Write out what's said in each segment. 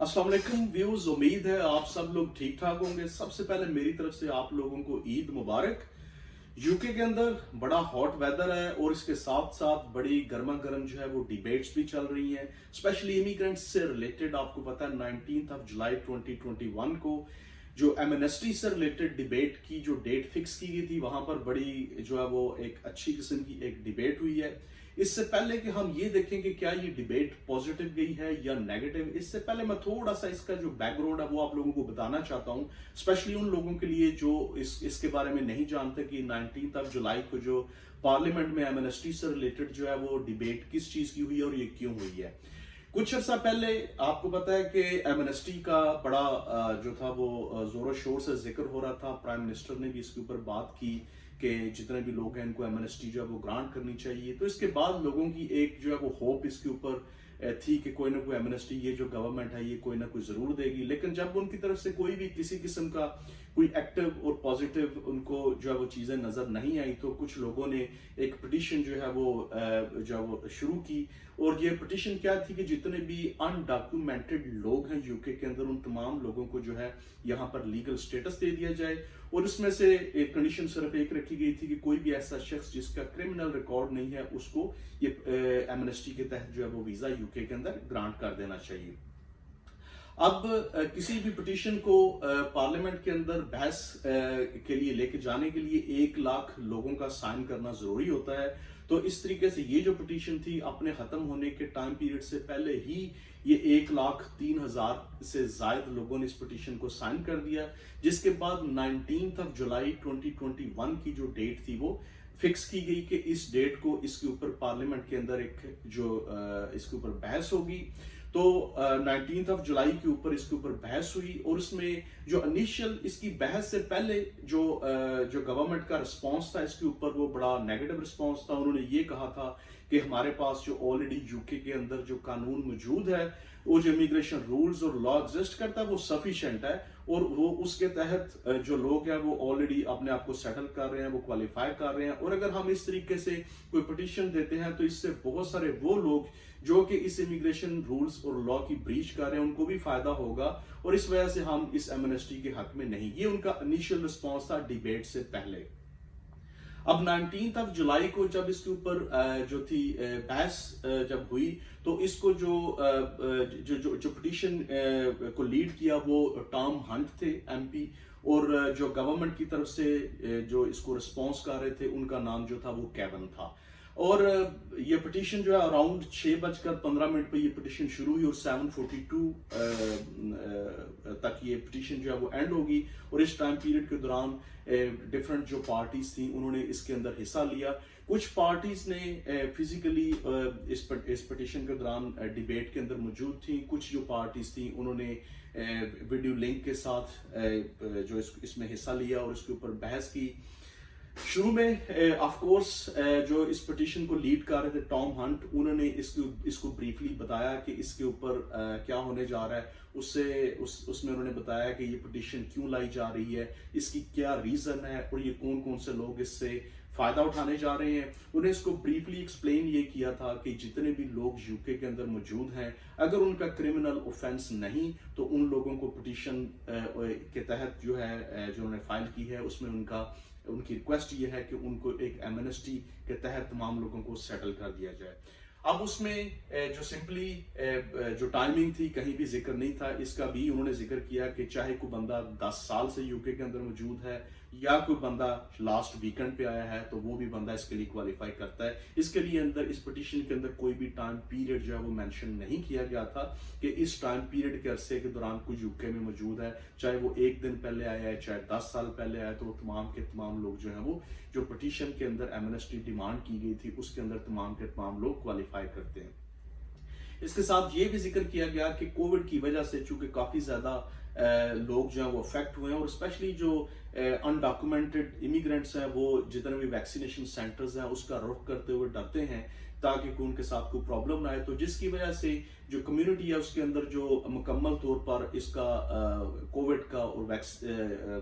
अस्सलाम वालेकुम व्यूज, उम्मीद है आप सब लोग ठीक ठाक होंगे। सबसे पहले मेरी तरफ से आप लोगों को ईद मुबारक। यूके के अंदर बड़ा हॉट वेदर है और इसके साथ साथ बड़ी गर्मा गर्म जो है वो डिबेट्स भी चल रही हैं, स्पेशली इमिग्रेंट्स से रिलेटेड। आपको पता है 19 जुलाई 2021 को जो एमनेस्टी से रिलेटेड डिबेट की जो डेट फिक्स की गई थी, वहां पर बड़ी जो है वो एक अच्छी किस्म की एक डिबेट हुई है। इससे पहले कि हम ये देखें कि क्या ये डिबेट पॉजिटिव गई है या नेगेटिव, इससे पहले मैं थोड़ा सा इसका जो बैकग्राउंड है वो आप लोगों को बताना चाहता हूं, स्पेशली उन लोगों के लिए जो इसके बारे में नहीं जानते कि 19 जुलाई को जो पार्लियामेंट में एमनेस्टी से रिलेटेड जो है वो डिबेट किस चीज की हुई है और ये क्यों हुई है। कुछ अर्सा पहले आपको पता है कि एमनेस्टी का बड़ा जो था वो जोरों शोर से जिक्र हो रहा था। प्राइम मिनिस्टर ने भी इसके ऊपर बात की कि जितने भी लोग हैं इनको एमनेस्टी जो है वो ग्रांट करनी चाहिए। तो इसके बाद लोगों की एक जो है वो होप इसके ऊपर थी कि कोई ना कोई एमनेस्टी ये जो गवर्नमेंट है ये कोई ना कोई जरूर देगी। लेकिन जब उनकी तरफ से कोई भी किसी किस्म का कोई एक्टिव और पॉजिटिव उनको जो है वो चीजें नजर नहीं आई, तो कुछ लोगों ने एक पिटीशन जो है वो जो है वो शुरू की। और ये पिटीशन क्या थी कि जितने भी अनडॉक्यूमेंटेड लोग हैं यूके के अंदर, उन तमाम लोगों को जो है यहाँ पर लीगल स्टेटस दे दिया जाए। और इसमें से एक कंडीशन सिर्फ एक रखी गई थी कि कोई भी ऐसा शख्स जिसका क्रिमिनल रिकॉर्ड नहीं है उसको ये एमनेस्टी के तहत जो है वो वीजा यूके के अंदर ग्रांट कर देना चाहिए। अब किसी भी पिटीशन को पार्लियामेंट के अंदर बहस के लिए लेके जाने के लिए 1 लाख लोगों का साइन करना जरूरी होता है। तो इस तरीके से ये जो पिटीशन थी अपने खत्म होने के टाइम पीरियड से पहले ही ये 1,03,000 से ज्यादा लोगों ने इस पिटीशन को साइन कर दिया, जिसके बाद 19 जुलाई 2021 की जो डेट थी वो फिक्स की गई कि इस डेट को इसके ऊपर पार्लियामेंट के अंदर एक जो इसके ऊपर बहस होगी। तो 19 जुलाई के ऊपर इसके ऊपर बहस हुई और उसमें जो इनिशियल इसकी बहस से पहले जो गवर्नमेंट का रिस्पांस था इसके ऊपर वो बड़ा नेगेटिव रिस्पांस था। उन्होंने ये कहा था कि हमारे पास जो ऑलरेडी यूके के अंदर जो कानून मौजूद है, वो जो इमिग्रेशन रूल्स और लॉ एग्जिस्ट करता है वो सफिशिएंट है और वो उसके तहत जो लोग हैं वो ऑलरेडी अपने आप को सेटल कर रहे हैं, वो क्वालिफाई कर रहे हैं। और अगर हम इस तरीके से कोई पिटीशन देते हैं तो इससे बहुत सारे वो लोग जो कि इस इमिग्रेशन रूल्स और लॉ की ब्रीच कर रहे हैं उनको भी फायदा होगा और इस वजह से हम इस एमनेस्टी के हक में नहीं। ये उनका इनिशियल रिस्पॉन्स था डिबेट से पहले। अब 19 जुलाई को जब इसके ऊपर जो थी बहस जब हुई, तो इसको जो पिटीशन को लीड किया वो टॉम हंट थे एमपी, और जो गवर्नमेंट की तरफ से जो इसको रिस्पॉन्स कर रहे थे उनका नाम जो था वो केवन था। और ये पिटीशन जो है अराउंड 6:15 पे ये पिटीशन शुरू हुई और 7:42 तक ये पिटीशन जो है वो एंड होगी। और इस टाइम पीरियड के दौरान डिफरेंट जो पार्टीज थी उन्होंने इसके अंदर हिस्सा लिया। कुछ पार्टीज ने फिजिकली इस पिटीशन के दौरान डिबेट के अंदर मौजूद थी। कुछ जो पार्टीज थी उन्होंने वीडियो लिंक के साथ जो इसमें हिस्सा लिया और इसके ऊपर बहस की। शुरू में ऑफ कोर्स जो इस पिटीशन को लीड कर रहे थे टॉम हंट, उन्होंने इसको ब्रीफली बताया कि इसके ऊपर क्या होने जा रहा है। उसमें उन्होंने बताया कि ये पिटीशन क्यों लाई जा रही है, इसकी क्या रीजन है और ये कौन कौन से लोग इससे फायदा उठाने जा रहे हैं। उन्हें इसको ब्रीफली एक्सप्लेन ये किया था कि जितने भी लोग यूके के अंदर मौजूद हैं, अगर उनका क्रिमिनल ऑफेंस नहीं तो उन लोगों को पिटीशन के तहत जो है जो उन्होंने फाइल की है उसमें उनकी रिक्वेस्ट ये है कि उनको एक एमनेस्टी के तहत तमाम लोगों को सेटल कर दिया जाए। अब उसमें जो सिंपली जो टाइमिंग थी कहीं भी जिक्र नहीं था इसका भी उन्होंने जिक्र किया कि चाहे कोई बंदा 10 साल से यूके के अंदर मौजूद है या कोई बंदा लास्ट वीकेंड पे आया है तो वो भी बंदा इसके लिए क्वालिफाई करता है। इसके लिए अंदर इस पिटीशन के अंदर कोई भी टाइम पीरियड जो है वो मेंशन नहीं किया गया था कि इस टाइम पीरियड के अरसे के दौरान कोई यूके में मौजूद है, चाहे वो 1 दिन पहले आया है चाहे 10 साल पहले आया, तो तमाम के तमाम लोग जो है वो जो पिटीशन के अंदर एमनेस्टी डिमांड की गई थी उसके अंदर तमाम के तमाम लोग क्वालिफाई करते हैं। इसके साथ ये भी जिक्र किया गया कि कोविड की वजह से चूंकि काफी ज्यादा लोग जो हैं वो अफेक्ट हुए हैं और स्पेशली जो अनडॉक्यूमेंटेड इमिग्रेंट्स हैं वो जितने भी वैक्सीनेशन सेंटर्स हैं उसका रुख करते हुए डरते हैं ताकि उनके साथ कोई प्रॉब्लम ना आए। तो जिसकी वजह से जो कम्युनिटी है उसके अंदर जो मुकम्मल तौर पर इसका कोविड का और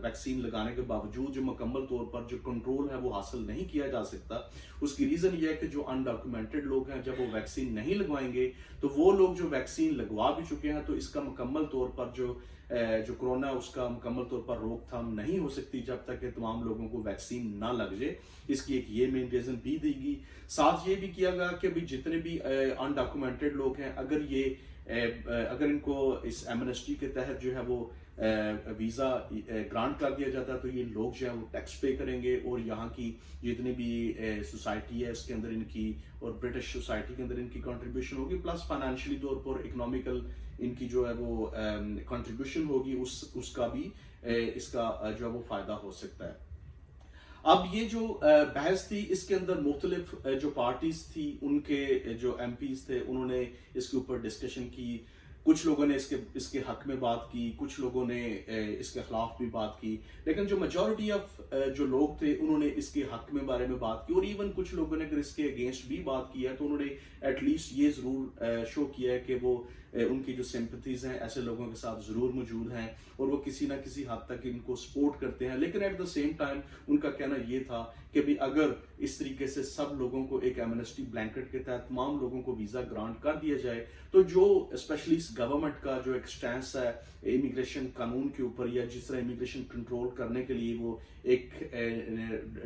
वैक्सीन लगाने के बावजूद जो मुकम्मल तौर पर जो कंट्रोल है वो हासिल नहीं किया जा सकता, उसकी रीज़न ये है कि जो अनडॉक्यूमेंटेड लोग हैं जब वो वैक्सीन नहीं लगवाएंगे तो वो लोग जो वैक्सीन लगवा भी चुके हैं तो इसका मुकम्मल तौर पर जो कोरोना उसका मुकम्मल तौर पर रोकथाम नहीं हो सकती जब तक कि तमाम लोगों को वैक्सीन ना लग जाए। इसकी एक ये मेन रीज़न भी देगी। साथ ये भी किया गया कि अभी जितने भी अनडॉक्यूमेंटेड लोग हैं अगर इनको इस एमनेस्टी के तहत जो है वो वीज़ा ग्रांट कर दिया जाता है तो ये लोग जो है वो टैक्स पे करेंगे और यहाँ की जितनी भी सोसाइटी है उसके अंदर इनकी और ब्रिटिश सोसाइटी के अंदर इनकी कंट्रीब्यूशन होगी, प्लस फाइनेंशियली तौर पर इकोनॉमिकल इनकी जो है वो कंट्रीब्यूशन होगी, उसका भी इसका जो है वो फायदा हो सकता है। अब ये जो बहस थी इसके अंदर मुख्तलिफ जो पार्टीज थी उनके जो एमपीज थे उन्होंने इसके ऊपर डिस्कशन की। कुछ लोगों ने इसके हक में बात की, कुछ लोगों ने इसके खिलाफ भी बात की, लेकिन जो मेजॉरिटी ऑफ जो लोग थे उन्होंने इसके हक में बारे में बात की। और इवन कुछ लोगों ने अगर इसके अगेंस्ट भी बात की है तो उन्होंने एटलीस्ट ये जरूर शो किया है कि वो उनकी जो सिंपथीज हैं ऐसे लोगों के साथ जरूर मौजूद हैं और वो किसी ना किसी हद तक इनको सपोर्ट करते हैं। लेकिन एट द सेम टाइम उनका कहना ये था कि भी अगर इस तरीके से सब लोगों को एक एमनेस्टी ब्लैंकेट के तहत तमाम लोगों को वीजा ग्रांट कर दिया जाए तो जो स्पेशली गवर्नमेंट का जो एक स्टैंस है इमिग्रेशन कानून के ऊपर या जिस तरह इमिग्रेशन कंट्रोल करने के लिए वो एक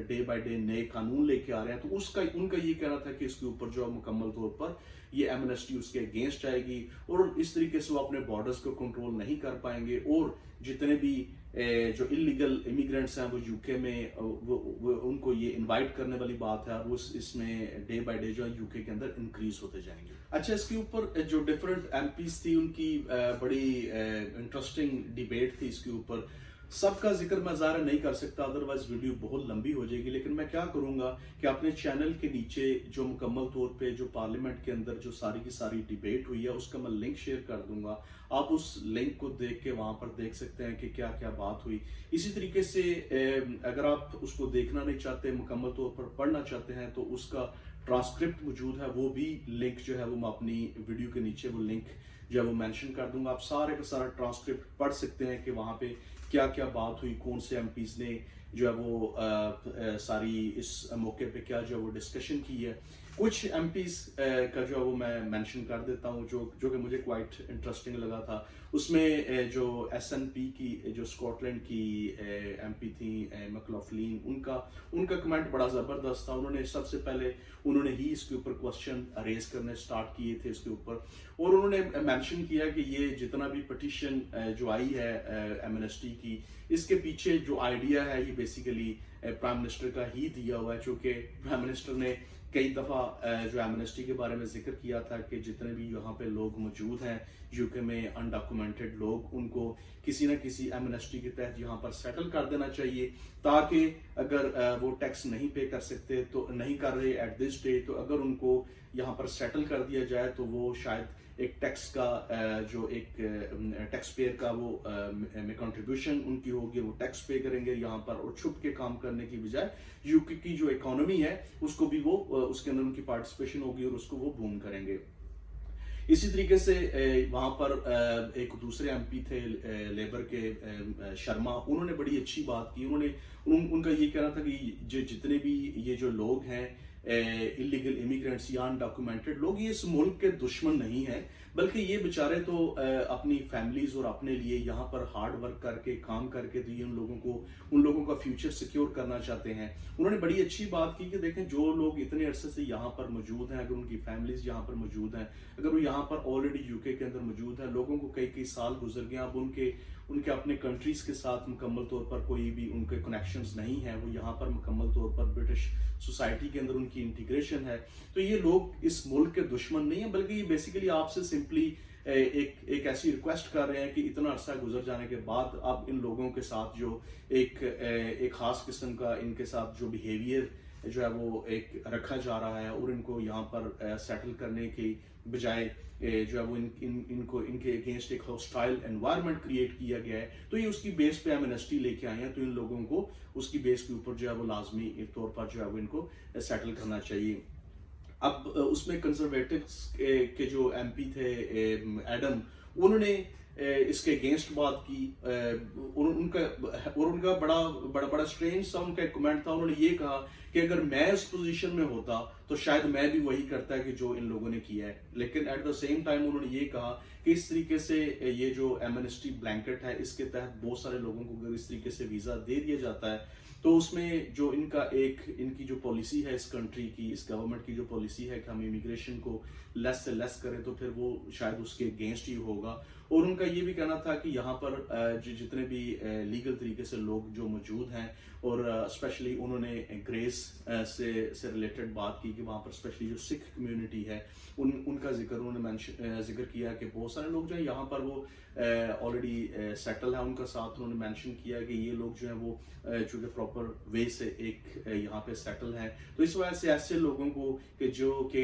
डे बाय डे नए कानून लेके आ रहे हैं तो उसका उनका ये कहना था कि इसके ऊपर जो मुकम्मल तौर पर ये एमनेस्टी उसके अगेंस्ट आएगी और इस तरीके से वो अपने बॉर्डर्स को कंट्रोल नहीं कर पाएंगे और जितने भी जो इलीगल इमिग्रेंट्स हैं वो यूके में वो उनको ये इनवाइट करने वाली बात है, वो इसमें डे बाय डे जो है यूके के अंदर इंक्रीज होते जाएंगे। अच्छा, इसके ऊपर जो डिफरेंट एमपीज थी उनकी बड़ी इंटरेस्टिंग डिबेट थी इसके ऊपर। सबका जिक्र मैं ज़ाहिर नहीं कर सकता अदरवाइज वीडियो बहुत लंबी हो जाएगी, लेकिन मैं क्या करूंगा कि अपने चैनल के नीचे जो मुकम्मल तौर पे जो पार्लियामेंट के अंदर जो सारी की सारी डिबेट हुई है उसका मैं लिंक शेयर कर दूंगा। आप उस लिंक को देख के वहां पर देख सकते हैं कि क्या क्या बात हुई। इसी तरीके से अगर आप उसको देखना नहीं चाहते, मुकम्मल तौर पर पढ़ना चाहते हैं तो उसका ट्रांसक्रिप्ट मौजूद है, वो भी लिंक जो है वो मैं अपनी वीडियो के नीचे वो लिंक जो है वो मेंशन कर दूंगा। आप सारे का सारा ट्रांसक्रिप्ट पढ़ सकते हैं कि वहां पे क्या क्या बात हुई, कौन से एमपीज ने जो है वो सारी इस मौके पे क्या जो है वो डिस्कशन की है। कुछ एमपीज का जो है वो मैं मेंशन कर देता हूँ जो कि मुझे क्वाइट इंटरेस्टिंग लगा था। उसमें जो एसएनपी की जो स्कॉटलैंड की एमपी थी मैकलॉफ्लिन, उनका कमेंट बड़ा ज़बरदस्त था। उन्होंने सबसे पहले उन्होंने ही इसके ऊपर क्वेश्चन रेज करने स्टार्ट किए थे इसके ऊपर और उन्होंने मेंशन किया कि ये जितना भी पिटीशन जो आई है एमनेस्टी की, इसके पीछे जो आइडिया है ये बेसिकली प्राइम मिनिस्टर का ही दिया हुआ है, चूँकि प्राइम मिनिस्टर ने कई दफ़ा जो एमनेस्टी के बारे में जिक्र किया था कि जितने भी यहाँ पे लोग मौजूद हैं यूके में अनडॉक्यूमेंटेड लोग, उनको किसी न किसी एमनेस्टी के तहत यहाँ पर सेटल कर देना चाहिए ताकि अगर वो टैक्स नहीं पे कर सकते तो नहीं कर रहे एट दिस डे, तो अगर उनको यहाँ पर सेटल कर दिया जाए तो वो शायद एक टैक्स का जो एक टैक्स पेयर का वो में कंट्रीब्यूशन उनकी होगी, वो टैक्स पे करेंगे यहाँ पर और छुप के काम करने की बजाय यूके की जो इकोनॉमी है उसको भी वो उसके अंदर उनकी पार्टिसिपेशन होगी और उसको वो बूम करेंगे। इसी तरीके से वहां पर एक दूसरे एमपी थे लेबर के शर्मा, उन्होंने बड़ी अच्छी बात की। उनका ये कहना था कि जितने भी ये जो लोग हैं इलीगल इमिग्रेंट्स या अनडॉक्यूमेंटेड लोग, ये इस मुल्क के दुश्मन नहीं है, बल्कि ये बेचारे तो अपनी फैमिलीज और अपने लिए यहाँ पर हार्ड वर्क करके काम करके तो ये उन लोगों का फ्यूचर सिक्योर करना चाहते हैं। उन्होंने बड़ी अच्छी बात की कि देखें जो लोग इतने अरसे से यहाँ पर मौजूद हैं, अगर उनकी फैमिलीज यहाँ पर मौजूद हैं, अगर वो यहाँ पर ऑलरेडी यूके के अंदर मौजूद हैं, लोगों को कई कई साल गुजर गए, अब उनके अपने कंट्रीज के साथ मुकम्मल तौर पर कोई भी उनके कनेक्शंस नहीं है, वो यहाँ पर मुकम्मल तौर पर ब्रिटिश सोसाइटी के अंदर उनकी इंटीग्रेशन है, तो ये लोग इस मुल्क के दुश्मन नहीं है, बल्कि ये बेसिकली आपसे सिंपली एक ऐसी रिक्वेस्ट कर रहे हैं कि इतना अरसा गुजर जाने के बाद अब इन लोगों के साथ जो एक खास किस्म का इनके साथ जो बिहेवियर जो है वो एक रखा जा रहा है और इनको यहाँ पर सेटल करने की बजाय जो है वो इनको इनके अगेंस्ट एक हॉस्टाइल एनवायरनमेंट क्रिएट किया गया है, तो ये उसकी बेस पे एमनेस्टी लेके आए हैं, तो इन लोगों को उसकी बेस के ऊपर जो है वो लाजमी तौर पर जो है वो इनको सेटल करना चाहिए। अब उसमें कंजर्वेटिव्स के जो एमपी थे एडम, उन्होंने इसके अगेंस्ट बात की। उनका बड़ा बड़ा बड़ा स्ट्रेंज सा उनका एक कमेंट था। उन्होंने ये कहा कि अगर मैं उस पोजीशन में होता तो शायद मैं भी वही करता कि जो इन लोगों ने किया है। लेकिन एट द सेम टाइम उन्होंने ये कहा कि इस तरीके से ये जो एमनेस्टी ब्लैंकेट है, इसके तहत बहुत सारे लोगों को अगर इस तरीके से वीजा दे दिया जाता है तो उसमें जो इनकी जो पॉलिसी है इस कंट्री की, इस गवर्नमेंट की जो पॉलिसी है कि हम इमिग्रेशन को लेस से लेस करें, तो फिर वो शायद उसके अगेंस्ट ही होगा। और उनका ये भी कहना था कि यहाँ पर जितने भी लीगल तरीके से लोग जो मौजूद हैं, और स्पेशली उन्होंने ग्रेस से रिलेटेड बात की कि वहाँ पर स्पेशली जो सिख कम्युनिटी है उनका जिक्र किया कि बहुत सारे लोग जो है यहाँ पर वो ऑलरेडी सेटल है। उनका साथ उन्होंने मेंशन किया कि ये लोग जो है वो चूंकि प्रॉपर वे से एक यहाँ पे सेटल है, तो इस वजह से ऐसे लोगों को कि जो कि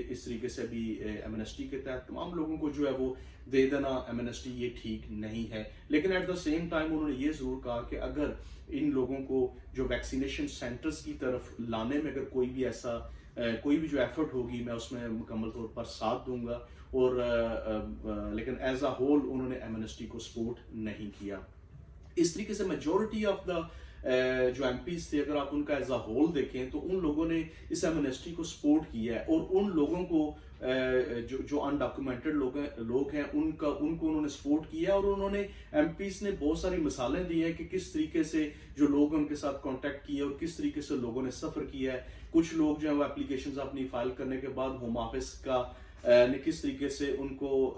इस तरीके से भी एमनेस्टी के तहत तमाम लोगों को जो है वो दे देना एमनेस्टी, ये ठीक नहीं है। लेकिन एट द सेम टाइम उन्होंने ये जरूर कहा कि अगर इन लोगों को जो वैक्सीनेशन सेंटर्स की तरफ लाने में अगर कोई भी जो एफर्ट होगी, मैं उसमें मुकम्मल तौर पर साथ दूंगा। और लेकिन एज अ होल उन्होंने एमनेस्टी को सपोर्ट नहीं किया। इस तरीके से मेजॉरिटी ऑफ द जो एमपीज थे, अगर आप उनका एज अ होल देखें तो उन लोगों ने इस एमनेस्टी को सपोर्ट किया है। और उन लोगों को जो अनडॉक्यूमेंटेड लोग हैं उनको उन्होंने सपोर्ट किया। और उन्होंने एमपीज ने बहुत सारी मिसालें दी हैं कि किस तरीके से जो लोग उनके साथ कांटेक्ट किए और किस तरीके से लोगों ने सफर किया है। कुछ लोग जो है वो एप्लीकेशंस अपनी फाइल करने के बाद होम ऑफिस का ने किस तरीके से उनको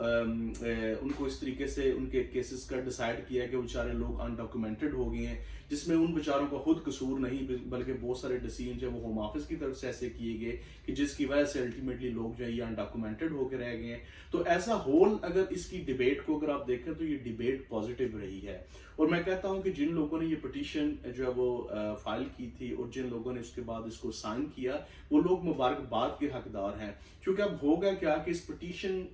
इस तरीके से उनके केसेस का डिसाइड किया कि बेचारे लोग अनडॉक्यूमेंटेड हो गए हैं, जिसमें उन बेचारों का खुद कसूर नहीं बल्कि बहुत सारे डिसीजन जो वो होम ऑफिस की तरफ से ऐसे किए गए कि जिसकी वजह से अल्टीमेटली लोग जो है ये अनडॉक्यूमेंटेड होकर रह गए हैं। तो एज अ होल अगर इसकी डिबेट को अगर आप देखें तो ये डिबेट पॉजिटिव रही है। और मैं कहता हूं कि जिन लोगों ने ये पिटीशन जो है वो फाइल की थी और जिन लोगों ने उसके बाद इसको साइन किया, वो लोग मुबारकबाद के हकदार हैं। क्योंकि अब होगा क्या कि इस पिटीशन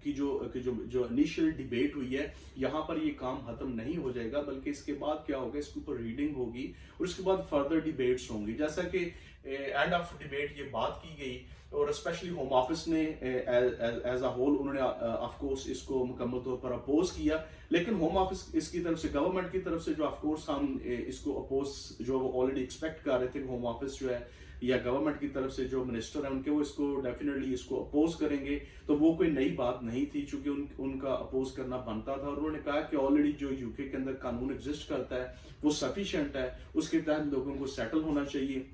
की जो इनिशियल डिबेट हुई है, यहाँ पर ये काम खत्म नहीं हो जाएगा, बल्कि इसके बाद क्या होगा, इसके ऊपर रीडिंग होगी और उसके बाद फर्दर डिबेट्स होंगी। जैसा कि एंड ऑफ डिबेट ये बात की गई और स्पेशली होम ऑफिस ने एज अ होल उन्होंने ऑफ कोर्स इसको मुकम्मल तौर पर अपोज किया। लेकिन होम ऑफिस इसकी तरफ से, गवर्नमेंट की तरफ से जो ऑफ कोर्स हम इसको अपोज जो वो ऑलरेडी एक्सपेक्ट कर रहे थे कि होम ऑफिस जो है या गवर्नमेंट की तरफ से जो मिनिस्टर है उनके वो इसको डेफिनेटली इसको अपोज करेंगे, तो वो कोई नई बात नहीं थी, चूंकि उनका अपोज करना बनता था। और उन्होंने कहा कि ऑलरेडी जो यूके के अंदर कानून एग्जिस्ट करता है वो सफिशिएंट है, उसके तहत लोगों को सेटल होना चाहिए।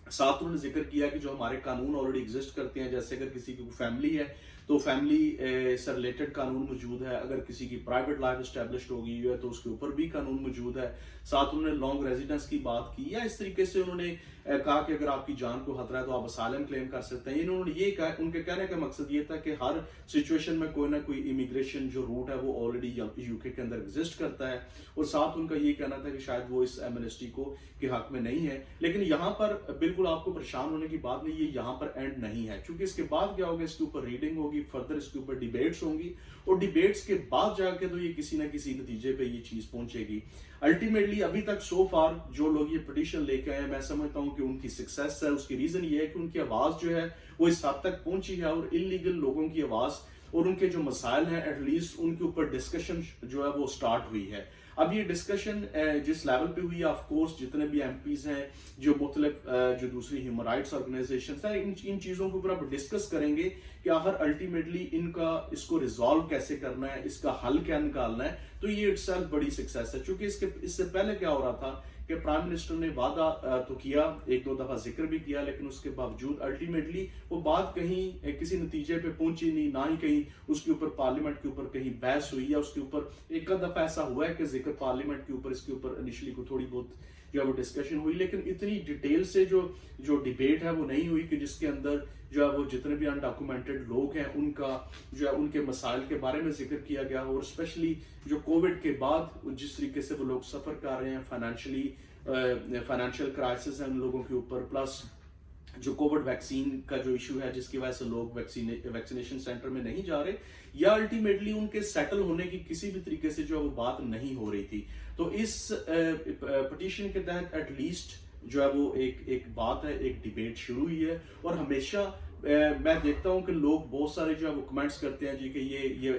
साथ उन्होंने जिक्र किया कि जो हमारे कानून ऑलरेडी एग्जिस्ट करते हैं, जैसे अगर किसी की फैमिली है तो फैमिली से रिलेटेड कानून मौजूद है, अगर किसी की प्राइवेट लाइफ एस्टेब्लिश हो गई है तो उसके ऊपर भी कानून मौजूद है। साथ उन्होंने लॉन्ग रेजिडेंस की बात की, या इस तरीके से उन्होंने कहा कि अगर आपकी जान को खतरा है तो आप असाइलम क्लेम कर सकते हैं। इन्होंने ये कहा, उनके कहने का मकसद ये था कि हर सिचुएशन में कोई ना कोई इमिग्रेशन जो रूट है वो ऑलरेडी यूके के अंदर एग्जिस्ट करता है। और साथ उनका ये कहना था कि शायद वो इस एमनेस्टी को के हक में नहीं है। लेकिन यहाँ पर बिल्कुल आपको परेशान होने की बात नहीं, ये यहाँ पर एंड नहीं है, क्योंकि इसके बाद क्या होगा, इसके ऊपर रीडिंग होगी, फर्दर इसके ऊपर डिबेट्स होंगी और डिबेट्स के बाद जाके तो ये किसी ना किसी नतीजे पे ये चीज पहुंचेगी। अल्टीमेटली अभी तक सो फार जो लोग ये पिटीशन लेके आए, मैं समझता हूं कि उनकी सक्सेस है। उसकी रीजन ये है कि उनकी आवाज जो है वो इस हद तक पहुंची है और इलीगल लोगों की आवाज और उनके जो मसाइल हैं एटलीस्ट उनके ऊपर डिस्कशन जो है वो स्टार्ट हुई है। अब ये डिस्कशन जिस लेवल पे हुई है, ऑफ कोर्स जितने भी एमपीज हैं, जो मुख्तलिफ जो दूसरी ह्यूमन राइट्स ऑर्गेनाइजेशन है, इन चीजों के ऊपर अब डिस्कस करेंगे कि आखिर अल्टीमेटली इसको रिजॉल्व कैसे करना है, इसका हल क्या निकालना है। तो ये इटसेल्फ बड़ी सक्सेस है, क्योंकि इससे पहले क्या हो रहा था कि प्राइम मिनिस्टर ने वादा तो किया, एक दो दफा जिक्र भी किया, लेकिन उसके बावजूद अल्टीमेटली वो बात कहीं किसी नतीजे पे पहुंची नहीं, ना ही कहीं उसके ऊपर पार्लियामेंट के ऊपर कहीं बहस हुई, या उसके ऊपर एक दफा ऐसा हुआ है कि जिक्र पार्लियामेंट के ऊपर इसके ऊपर इनिशियली को थोड़ी बहुत जो है वो डिस्कशन हुई, लेकिन इतनी डिटेल से जो डिबेट है वो नहीं हुई कि जिसके अंदर जो है वो जितने भी अनडॉक्यूमेंटेड लोग हैं उनका जो है उनके मसाइल के बारे में जिक्र किया गया। और स्पेशली जो कोविड के बाद जिस तरीके से वो लोग सफर कर रहे हैं, फाइनेंशियल क्राइसिस है उन लोगों के ऊपर, प्लस जो कोविड वैक्सीन का जो इशू है जिसकी वजह से लोग वैक्सीनेशन सेंटर में नहीं जा रहे, या अल्टीमेटली उनके सेटल होने की किसी भी तरीके से जो वो बात नहीं हो रही थी। तो इस पिटीशन के तहत एटलीस्ट जो है वो एक बात है, एक डिबेट शुरू हुई है। और हमेशा मैं देखता हूं कि लोग बहुत सारे जो है वो कमेंट्स करते हैं जी कि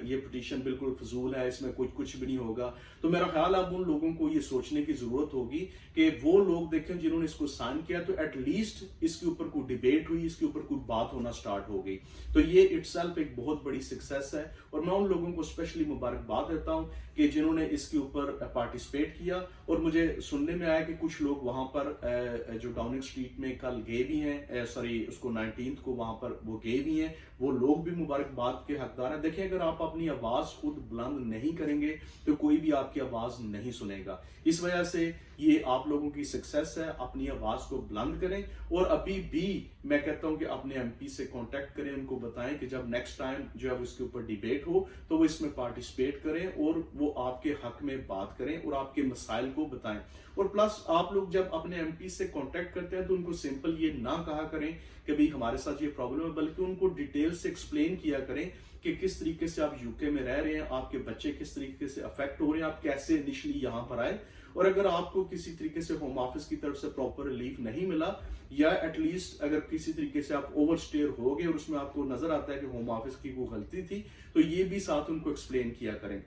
ये पिटीशन बिल्कुल फजूल है, इसमें कुछ भी नहीं होगा। तो मेरा ख्याल है अब उन लोगों को ये सोचने की जरूरत होगी कि वो लोग देखें जिन्होंने इसको साइन किया, तो एटलीस्ट इसके ऊपर कोई डिबेट हुई, इसके ऊपर कोई बात होना स्टार्ट हो गई। तो ये इटसेल्फ एक बहुत बड़ी सक्सेस है और मैं उन लोगों को स्पेशली मुबारकबाद देता हूं कि जिन्होंने इसके ऊपर पार्टिसिपेट किया। और मुझे सुनने में आया कि कुछ लोग वहां पर जो डाउनिंग स्ट्रीट में कल गए भी हैं, सॉरी उसको 19 को वहां पर वो गए भी हैं, वो लोग भी मुबारकबाद के हकदार हैं। देखिए, अगर आप अपनी आवाज खुद बुलंद नहीं करेंगे तो कोई भी आपकी आवाज नहीं सुनेगा। इस वजह से ये आप लोगों की सक्सेस है, अपनी आवाज को बुलंद करें। और अभी भी मैं कहता हूं कि अपने एमपी से कांटेक्ट करें, उनको बताएं कि जब नेक्स्ट टाइम जो है वो इसके ऊपर डिबेट हो तो वो इसमें पार्टिसिपेट करें और वो आपके हक में बात करें और आपके मसाइल को बताएं। और प्लस आप लोग जब अपने एमपी से कांटेक्ट करते हैं तो उनको सिंपल ये ना कहा करें कि भाई हमारे साथ ये प्रॉब्लम है, बल्कि उनको डिटेल से एक्सप्लेन किया करें कि किस तरीके से आप यूके में रह रहे हैं, आपके बच्चे किस तरीके से अफेक्ट हो रहे हैं, आप कैसे इनिशियली यहाँ पर आए। और अगर आपको किसी तरीके से होम ऑफिस की तरफ से प्रॉपर रिलीफ नहीं मिला, या एटलीस्ट अगर किसी तरीके से आप ओवरस्टेयर हो गए और उसमें आपको नजर आता है कि होम ऑफिस की कोई गलती थी, तो ये भी साथ उनको एक्सप्लेन किया करें।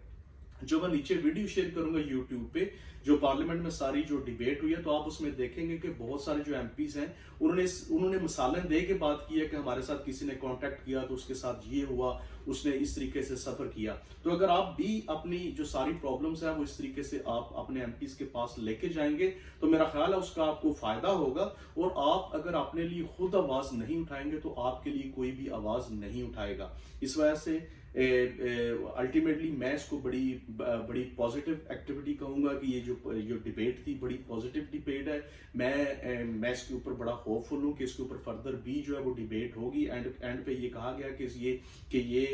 जो मैं नीचे वीडियो शेयर करूंगा यूट्यूब पे, जो पार्लियामेंट में सारी जो डिबेट हुई है, तो आप उसमें देखेंगे कि बहुत सारे जो एमपीज हैं उन्होंने मिसालें दे के बात की है कि हमारे साथ किसी ने कांटेक्ट किया तो उसके साथ ये हुआ, उसने इस तरीके से सफर किया। तो अगर आप भी अपनी जो सारी प्रॉब्लम्स हैं वो इस तरीके से आप अपने एमपीज के पास लेके जाएंगे तो मेरा ख्याल है उसका आपको फायदा होगा। और आप अगर अपने लिए खुद आवाज नहीं उठाएंगे तो आपके लिए कोई भी आवाज नहीं उठाएगा। इस वजह से अल्टीमेटली मैं इसको बड़ी पॉजिटिव एक्टिविटी कहूंगा कि ये जो डिबेट थी बड़ी पॉजिटिव डिबेट है। मैं इसके ऊपर बड़ा होपफुल हूँ कि इसके ऊपर फर्दर भी जो है वो डिबेट होगी। एंड पे ये कहा गया कि ये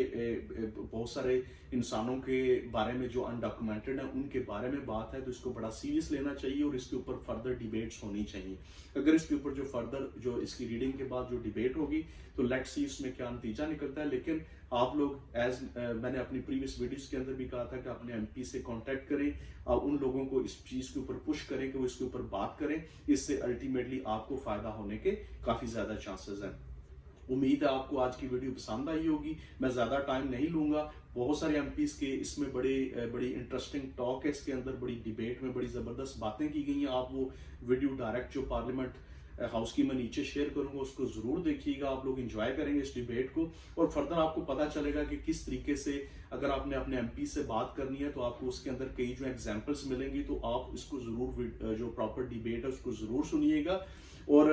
बहुत सारे इंसानों के बारे में जो अनडॉक्यूमेंटेड है उनके बारे में बात है, तो इसको बड़ा सीरियस लेना चाहिए और इसके ऊपर फर्दर डिबेट्स होनी चाहिए। अगर इसके ऊपर जो फर्दर जो इसकी रीडिंग के बाद जो डिबेट होगी तो लेट्स सी इसमें क्या नतीजा निकलता है। लेकिन आप लोग मैंने अपनी प्रीवियस वीडियोस के अंदर भी कहा था कि अपने एमपी से कांटेक्ट करें, उन लोगों को इस चीज के ऊपर पुश करें कि वो इसके ऊपर बात करें। इससे अल्टीमेटली आपको फायदा होने के काफी ज्यादा चांसेस हैं। उम्मीद है आपको आज की वीडियो पसंद आई होगी। मैं ज्यादा टाइम नहीं लूंगा। बहुत सारे एमपीज के इसमें बड़ी इंटरेस्टिंग टॉक है, इसके अंदर बड़ी डिबेट में बड़ी जबरदस्त बातें की गई हैं। आप वो वीडियो डायरेक्ट जो पार्लियामेंट हाउस की मैं नीचे शेयर करूंगा उसको जरूर देखिएगा। आप लोग एंजॉय करेंगे इस डिबेट को और फर्दर आपको पता चलेगा कि किस तरीके से अगर आपने अपने एमपी से बात करनी है तो आपको उसके अंदर कई जो एग्जांपल्स मिलेंगी। तो आप इसको जरूर जो प्रॉपर डिबेट है उसको जरूर सुनिएगा और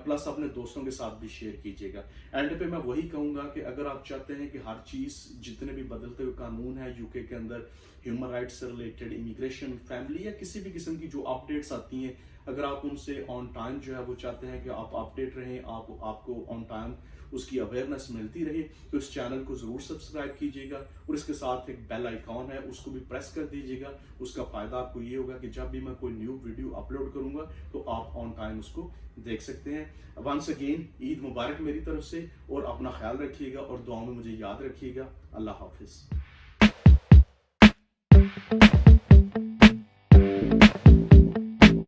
प्लस अपने दोस्तों के साथ भी शेयर कीजिएगा। एंड पे मैं वही कहूंगा कि अगर आप चाहते हैं कि हर चीज जितने भी बदलते हुए कानून है यूके के अंदर, ह्यूमन राइट्स से रिलेटेड, इमिग्रेशन, फैमिली या किसी भी किस्म की जो अपडेट्स आती हैं, अगर आप उनसे ऑन टाइम जो है वो चाहते हैं कि आप अपडेट रहें, आपको ऑन टाइम उसकी अवेयरनेस मिलती रहे, तो इस चैनल को जरूर सब्सक्राइब कीजिएगा और इसके साथ एक बेल आइकॉन है उसको भी प्रेस कर दीजिएगा। उसका फायदा आपको ये होगा कि जब भी मैं कोई न्यू वीडियो अपलोड करूंगा तो आप ऑन टाइम उसको देख सकते हैं। वंस अगेन ईद मुबारक मेरी तरफ से और अपना ख्याल रखिएगा और दुआ में मुझे याद रखिएगा। अल्लाह हाफिज।